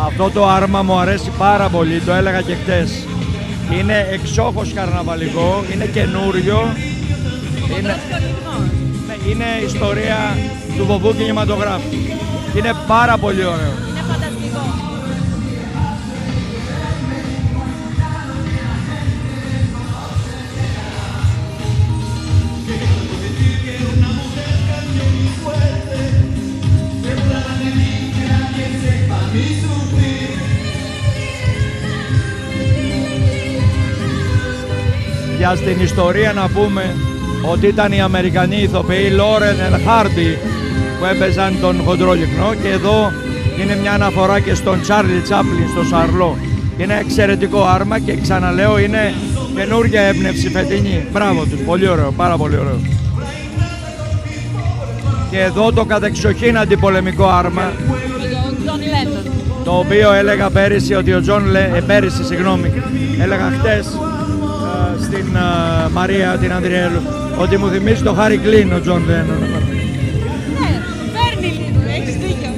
Αυτό το άρμα μου αρέσει πάρα πολύ, το έλεγα και χτες. Είναι εξόχως καρναβαλικό, είναι καινούριο. Είναι ιστορία του βοβού κινηματογράφου. Είναι πάρα πολύ ωραίο. Είναι φανταστικό. Για στην ιστορία να πούμε ότι ήταν οι Αμερικανοί ηθοποιοί Λόρεν και Χάρντι που έπαιζαν τον Χοντρόλυκνο και εδώ είναι μια αναφορά και στον Τσάρλι Τσάπλιν, στο Σαρλό. Είναι εξαιρετικό άρμα και ξαναλέω είναι καινούργια έμπνευση φετινή. Μπράβο τους, πολύ ωραίο, πάρα πολύ ωραίο. Και εδώ το κατεξοχήν αντιπολεμικό άρμα, το οποίο έλεγα πέρυσι ότι ο έλεγα χτες στην Μαρία την Ανδριέλου ότι μου θυμίζει το Χάρι Κλίν ο Τζον Λένον. Ναι, παίρνει λίγο, έχεις δίκιο.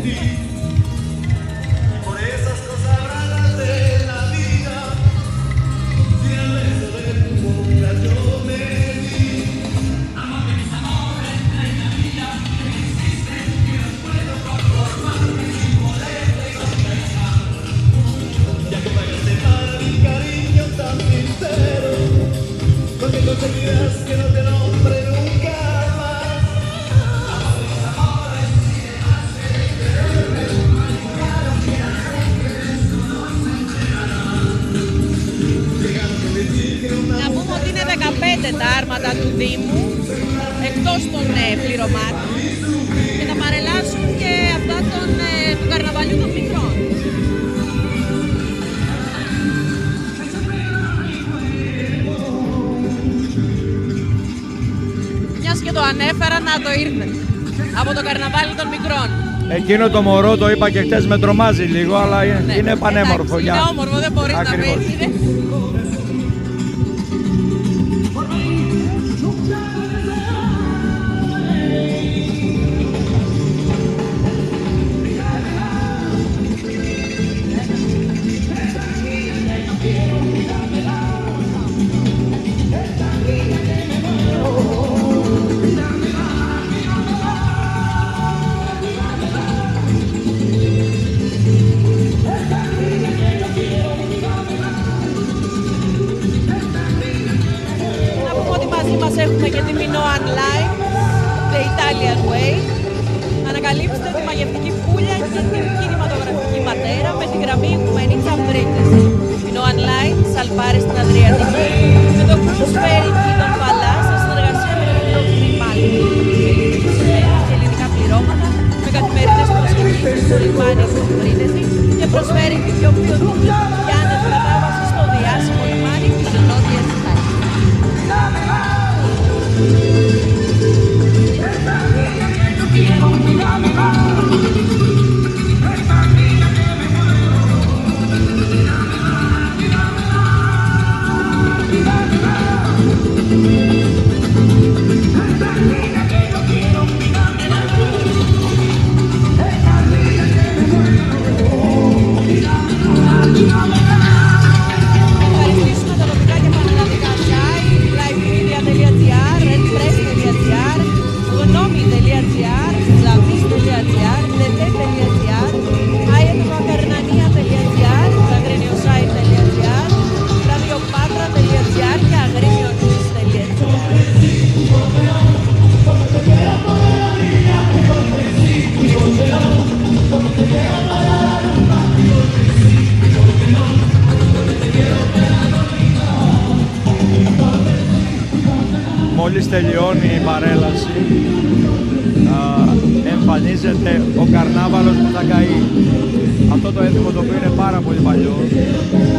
Να πούμε ότι είναι 15 τα άρματα του Δήμου, εκτός των πληρωμάτων, και θα παρελάσουν και αυτά του καρναβαλιού των μικρών. Μιας και το ανέφερα, να το ήρθε, από το καρναβάλι των μικρών. Εκείνο το μωρό, το είπα και χτες, με τρομάζει λίγο, αλλά είναι πανέμορφο. Είναι όμορφο, δεν μπορείς να πεις. Μας έχουμε και τη Minoan Live, The Italian Way. Ανακαλύψτε τη μαγευτική πουλια και την κινηματογραφική ματέρα με τη γραμμή Οικουμενίτσα Μπρίτες. Minoan Live, Σαλπάρι στην Αδριατική, με το cruise ferry Κίτων Παλά σε συνεργασία με το Κρυμάλι. Και ελληνικά πληρώματα με καθημερινές προσεγγίσεις στο λιμάνι του Βρίνεζη και προσφέρει την πιο ποιοτική και άνετη μετάβαση στο διάσημο λιμάνι της Νότιας Ιταλίας. Μόλις τελειώνει η παρέλαση, εμφανίζεται ο καρνάβαλος που θα καεί. Αυτό το έθιμο το οποίο είναι πάρα πολύ παλιό,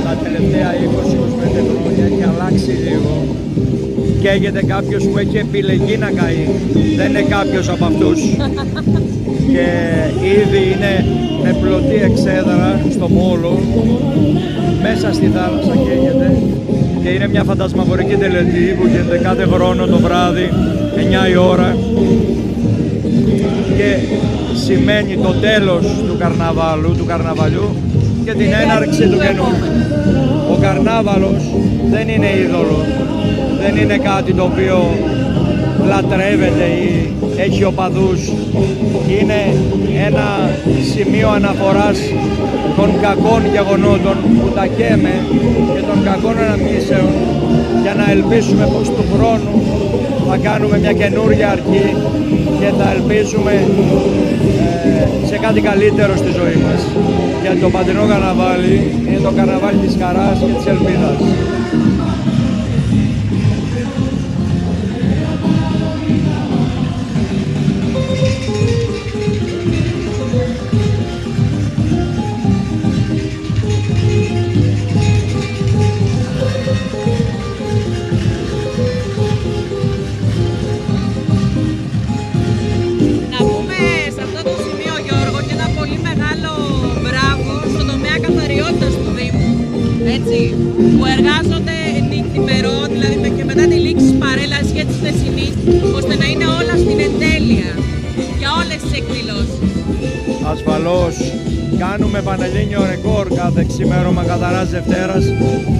τα τελευταία 20-25 χρόνια έχει αλλάξει λίγο. Καίγεται κάποιος που έχει επιλεγεί να καεί, δεν είναι κάποιος από αυτούς. Και ήδη είναι με πλωτή εξέδρα στο Μόλο, μέσα στη θάλασσα καίγεται. Και είναι μια φαντασμαγορική τελετή που γίνεται κάθε χρόνο το βράδυ, 9 η ώρα, και σημαίνει το τέλος του καρναβαλιού και την έναρξη του καινούριου. Ο καρνάβαλος δεν είναι είδωλο, δεν είναι κάτι το οποίο λατρεύεται ή έχει οπαδούς. Είναι ένα σημείο αναφοράς των κακών γεγονότων που τα καίμε και των κακών αναμνήσεων, για να ελπίσουμε πως του χρόνου θα κάνουμε μια καινούργια αρχή και θα ελπίσουμε σε κάτι καλύτερο στη ζωή μας. Γιατί το Πατρινό Καρναβάλι είναι το καρναβάλι της χαράς και της ελπίδας. Που εργάζονται νυχθημερών, δηλαδή και μετά τη λήξη της παρέλασης και της θεσινής, ώστε να είναι όλα στην εντέλεια για όλες τις εκδηλώσεις. Ασφαλώς κάνουμε πανελλήνιο ρεκόρ κάθε ξημέρωμα Καθαράς Δευτέρας.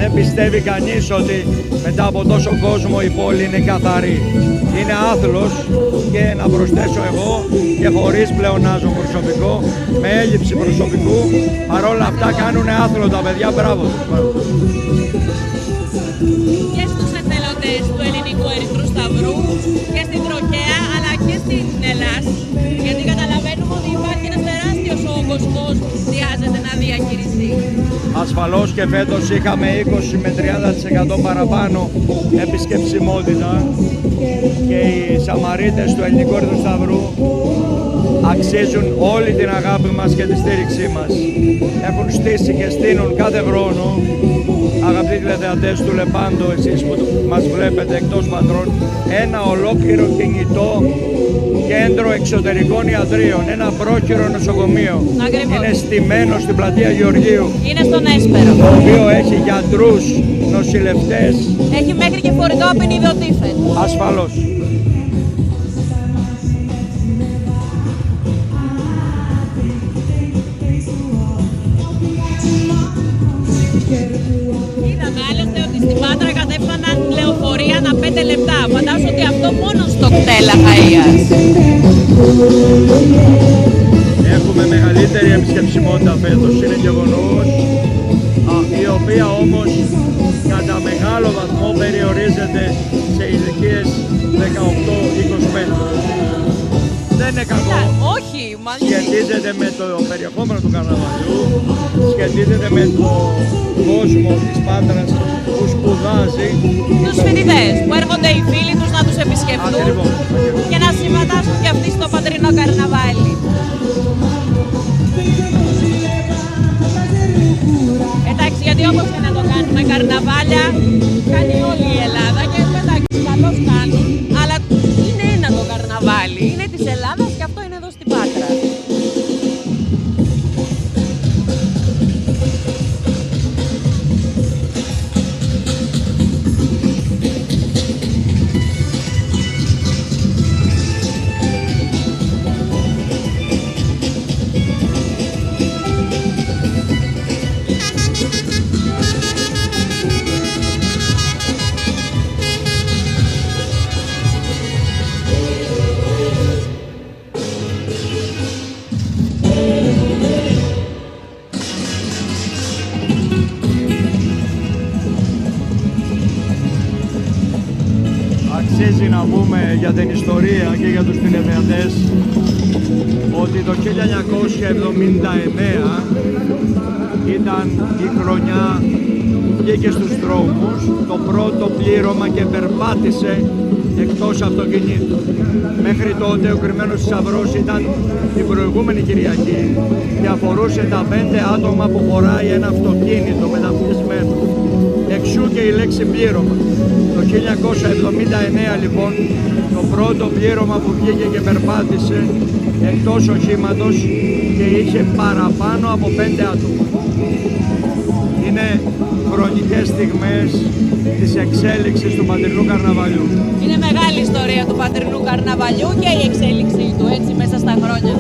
Δεν πιστεύει κανείς ότι μετά από τόσο κόσμο η πόλη είναι καθαρή. Είναι άθλος, και να προσθέσω εγώ, και χωρίς πλεονάζον προσωπικό, με έλλειψη προσωπικού, παρόλα αυτά κάνουν άθλο τα παιδιά, μπράβο τους. Και στους εθελοντές του Ελληνικού Ερυθρού Σταυρού και στην Τροχέα αλλά και στην Ελλάδα, γιατί καταλαβαίνουμε ότι υπάρχει ένας τεράστιος όγκος κόσμου που χρειάζεται να διαχειριστεί. Ασφαλώς και φέτος είχαμε 20 με 30% παραπάνω επισκεψιμότητα και οι Σαμαρίτες του Ελληνικού Ερυθρού Σταυρού αξίζουν όλη την αγάπη μας και τη στήριξή μας. Έχουν στήσει και στείνουν κάθε χρόνο, αγαπητοί τηλεθεατές του Λεπάντο, εσείς που μας βλέπετε εκτός πατρών, ένα ολόκληρο κινητό κέντρο εξωτερικών ιατρίων, ένα πρόχειρο νοσοκομείο. Ακριβώς. Είναι στημένο στην πλατεία Γεωργίου. Είναι στον Έσπερο. Το οποίο έχει γιατρούς, νοσηλευτές. Έχει μέχρι και φορητό απεινιδωτήφεν. Ασφαλώς. Είδαμε άλλωστε ότι στην Πάτρα κατέφθαναν λεωφορεία ανά 5 λεπτά. Φαντάζομαι ότι αυτό μόνο στο κτέλ Αχαΐας. Έχουμε μεγαλύτερη επισκεψιμότητα φέτος, είναι γεγονός, η οποία όμως κατά μεγάλο βαθμό περιορίζεται σε ηλικίες 18-25. Δεν είναι κακό. Όχι, Σχετίζεται με το περιεχόμενο του καρναβαλιού, σχετίζεται με τον κόσμο της Πάτρας που σπουδάζει. τους φοιτητές που έρχονται οι φίλοι τους να τους επισκεφτούν και να συμμετάσχουν και αυτοί στο Πατρινό Καρναβάλι. Εντάξει, γιατί όπως και να το κάνουμε, καρναβάλια κάνει όλη η Ελλάδα και εντάξει, καλώς κάνουν, αλλά είναι ένα το καρναβάλι, είναι της Ελλάδας και αυτό είναι εδώ στην Πάτρα. Αξίζει να πούμε για την ιστορία και για τους τηλεθεατές ότι το 1979 ήταν η χρονιά που βγήκε στους δρόμους το πρώτο πλήρωμα και περπάτησε εκτός αυτοκινήτου. Μέχρι τότε ο κρυμμένος θησαυρός ήταν την προηγούμενη Κυριακή και αφορούσε τα 5 άτομα που χωράει ένα αυτοκίνητο μεταφυσμένο. Εξού και η λέξη πλήρωμα. Το 1979 λοιπόν το πρώτο πλήρωμα που βγήκε και περπάτησε εκτός οχήματος και είχε παραπάνω από 5 άτομα. Είναι χρονικές στιγμές της εξέλιξης του Πατρινού Καρναβαλιού. Είναι μεγάλη ιστορία του Πατρινού Καρναβαλιού και η εξέλιξή του έτσι μέσα στα χρόνια.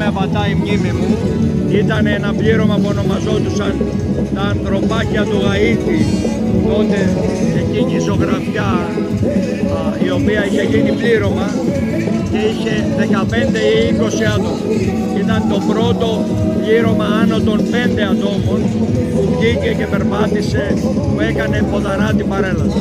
με απατάει η μνήμη μου, ήταν ένα πλήρωμα που ονομαζόντουσαν τα ανθρωπάκια του Γαΐτη. Τότε εκείνη η ζωγραφιά η οποία είχε γίνει πλήρωμα και είχε 15 ή 20 άτομα. Ήταν το πρώτο πλήρωμα άνω των 5 ατόμων που βγήκε και περπάτησε, που έκανε ποδαρά την παρέλαση.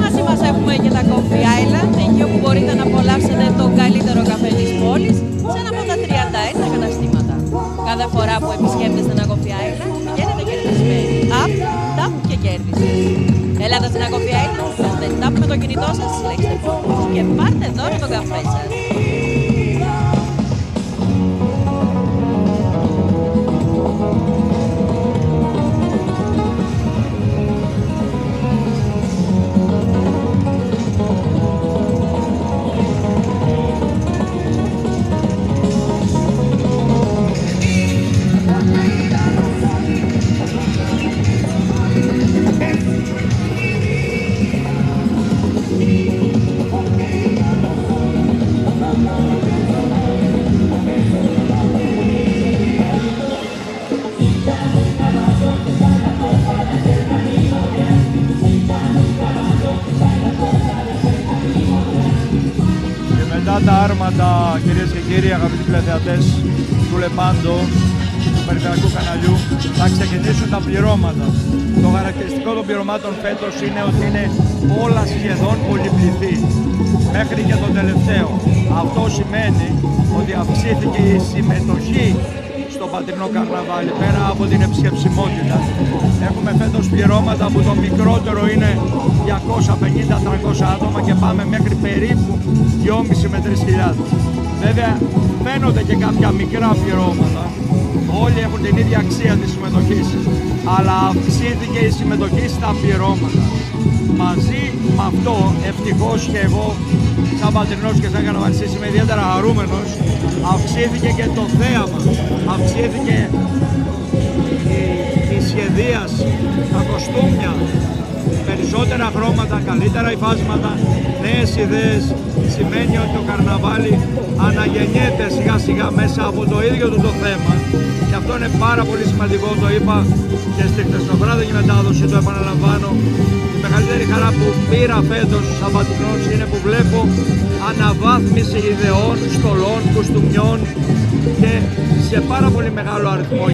Μαζί μας έχουμε και τα Coffee Island, εκεί όπου μπορείτε να απολαύσετε τον καλύτερο καφέ της πόλης σε ένα από τα 31 καταστήματα. Κάθε φορά που επισκέπτεστε ένα Coffee Island, πηγαίνετε κερδισμένοι. Up, tap και κέρδιση. Ελάτε στην Coffee Island, κάντε tap με το κινητό σας, συλλέξτε πόντους και πάρτε δώρο τον καφέ σας. Μετά τα άρματα, κυρίες και κύριοι, αγαπητοί τηλεθεατές του Λεπάντο, του περιφερειακού καναλιού, θα ξεκινήσουν τα πληρώματα. Το χαρακτηριστικό των πληρωμάτων φέτος είναι ότι είναι όλα σχεδόν πολυπληθή, μέχρι και το τελευταίο. Αυτό σημαίνει ότι αυξήθηκε η συμμετοχή στο πατρινό καρναβάλι, πέρα από την επισκεψιμότητα. Έχουμε φέτος πληρώματα που το μικρότερο είναι 250-300 άτομα και πάμε μέχρι περίπου 2.500 με 3.000. Βέβαια φαίνονται και κάποια μικρά πληρώματα, όλοι έχουν την ίδια αξία της συμμετοχής, αλλά αυξήθηκε η συμμετοχή στα πληρώματα. Μαζί με αυτό, ευτυχώς και εγώ σαν πατρινός και σαν καρναβαλιστής είμαι ιδιαίτερα χαρούμενος, αυξήθηκε και το θέαμα, αυξήθηκε η σχεδίαση, τα κοστούμια, περισσότερα χρώματα, καλύτερα υφάσματα, νέες ιδέες. Σημαίνει ότι το καρναβάλι αναγεννιέται σιγά σιγά μέσα από το ίδιο του το θέμα και αυτό είναι πάρα πολύ σημαντικό. Το είπα και στη χθεσινοβράδυνη μετάδοση, το επαναλαμβάνω. Η μεγαλύτερη χαρά που πήρα φέτος σαν πατρινός είναι που βλέπω αναβάθμιση ιδεών, στολών, κουστούμιών και σε πάρα πολύ μεγάλο αριθμό.